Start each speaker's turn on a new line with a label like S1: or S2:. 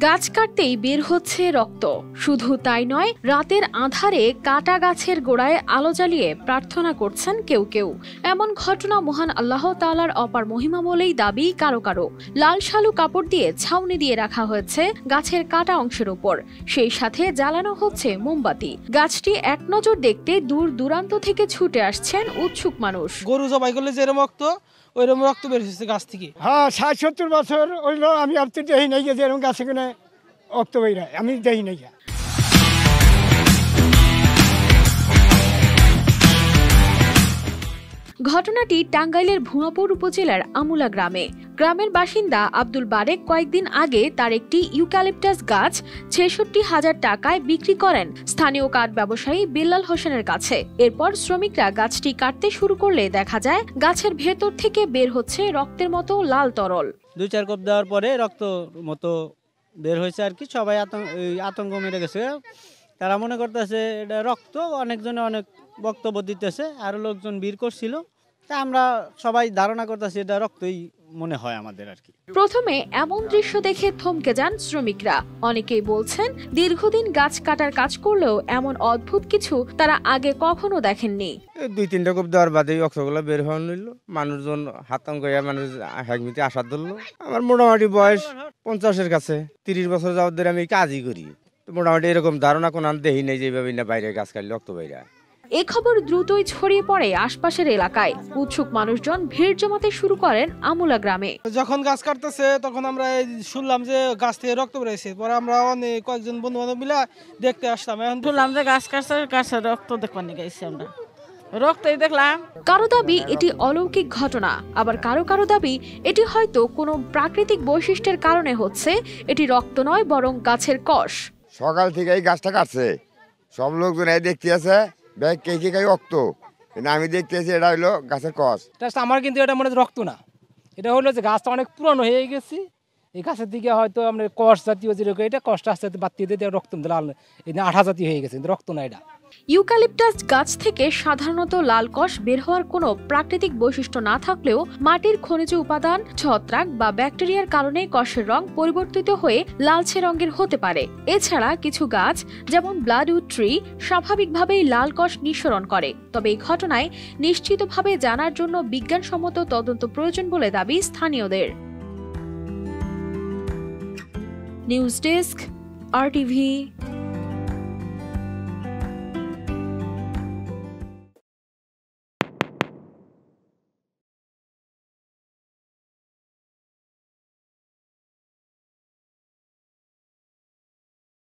S1: গাছ কাটতেই বের হচ্ছে রক্ত। শুধু তাই নয়, রাতের আঁধারে কাটা গাছের গোড়ায় আলো জ্বালিয়ে প্রার্থনা করছেন কেউ কেউ। এমন ঘটনা মহান আল্লাহ তাআলার অপার মহিমা বলেই দাবি কারো কারো। লাল শালু কাপড় দিয়ে ছাউনি দিয়ে রাখা হয়েছে গাছের কাটা অংশের উপর, সেই সাথে জ্বালানো হচ্ছে মোমবাতি। গাছটি এক নজর দেখতে দূর দূরান্ত থেকে ছুটে আসছেন উৎসুক মানুষ।
S2: গরু জবাই করলে যেরকম রক্ত, ওইরকম রক্ত বের হচ্ছে গাছ থেকে।
S3: হ্যাঁ, 60-70 বছর হইলো আমি আর তো দেখি নাই যে এরকম গাছে কিনে রক্ত বের, আমি দেখি নাই।
S1: ঘটনাটি টাঙ্গাইলের ভুয়াপুর উপজেলার আমুলা গ্রামে। গ্রামের বাসিন্দা আব্দুল বারেক কয়েকদিন আগে তার একটি ইউক্যালিপটাস গাছ ৬৬,০০০ টাকায় বিক্রি করেন স্থানীয় কাঠ ব্যবসায়ী বিল্লাল হোসেনের কাছে। এরপর শ্রমিকরা গাছটি কাটতে শুরু করলে দেখা যায় গাছের ভেতর থেকে বের হচ্ছে রক্তের মতো লাল তরল।
S4: ২-৪ কোপ দেওয়ার পরে রক্ত মতো বের হয়েছে আর কি। সবাই আতঙ্ক মেরে গেছে। তারা মনে করতেছে এটা রক্ত। অনেকজনে অনেক বক্তব্য দিতেছে, আরো লোকজন ভিড় করছিল। তা আমরা সবাই ধারণা করতেছি এটা রক্তই মনে হয় আমাদের আর কি।
S1: প্রথমে এমন দৃশ্য দেখে থমকে যান শ্রমিকরা। অনেকেই বলছেন দীর্ঘদিন গাছ কাটার কাজ করলেও এমন অদ্ভুত কিছু তারা আগে কখনো দেখেননি।
S5: ২-৩টা কোপ দেওয়ার বাদে রক্তগুলো বের হওয়া নিল। মানুষজন হাতাম করে মানুষ হ্যাগমিতে আশা ধরলো। আমার মোটামুটি বয়স 50-এর কাছে। 30 বছর যাওয়ার ধরে আমি কাজই করি। মোটামুটি এরকম ধারণা কোনো দেখি নেই যে এইভাবে না বাইরে গাছ কাটলে রক্ত বাইরে।
S1: এ খবর দ্রুতই ছড়িয়ে পড়ে আশপাশের এলাকায়। উৎসুক মানুষজন ভিড় জমাতে শুরু করেন আমুলা গ্রামে।
S2: যখন গাছ কাটতেছে তখন আমরা শুনলাম যে গাছ থেকে রক্ত বেরোচ্ছে। পরে আমরা অনেক কয়েকজন বন্ধু বান্ধব মিলে দেখতে আসলাম। এখন
S6: শুনলাম যে গাছ কাটছে, গাছের রক্ত দেখবার নিয়ে গেছি আমরা, রক্তই দেখলাম।
S1: কারো দাবি এটি অলৌকিক ঘটনা, আবার কারো কারো দাবি এটি হয়তো কোনো প্রাকৃতিক বৈশিষ্ট্যের কারণে হচ্ছে। এটি রক্ত নয় বরং গাছের কষ।
S7: সকাল থেকে এই গাছটা কাটছে, সব লোকজন এই দেখতে আছে ব্যাগ কে রক্ত, কিন্তু আমি দেখতেছি এটা হইলো গাছের কষ।
S2: আমার কিন্তু এটা মনে রক্ত না, এটা হলো যে গাছটা অনেক পুরনো হয়ে গেছে। এই গাছের দিকে হয়তো আমরা কষ জাতীয় যেরকম, এটা কষ্ট আস্তে আস্তে বাড়তে দিয়ে রক্ত লাল আঠা জাতীয় হয়ে গেছে, রক্ত না এটা।
S1: ইউক্যালিপটাস গাছ থেকে সাধারণত লাল কষ বের হওয়ার কোনো প্রাকৃতিক বৈশিষ্ট্য না থাকলেও মাটির খনিজ উপাদান, ছত্রাক বা ব্যাকটেরিয়ার কারণে কষের রং পরিবর্তিত হয়ে লালচে রঙের হতে পারে। এছাড়া কিছু গাছ যেমন ব্লাডউড ট্রি স্বাভাবিকভাবেই লাল কষ নিঃসরণ করে। তবে এই ঘটনায় নিশ্চিতভাবে জানার জন্য বিজ্ঞানসম্মত তদন্ত প্রয়োজন বলে দাবি স্থানীয়দের। News desk, RTV।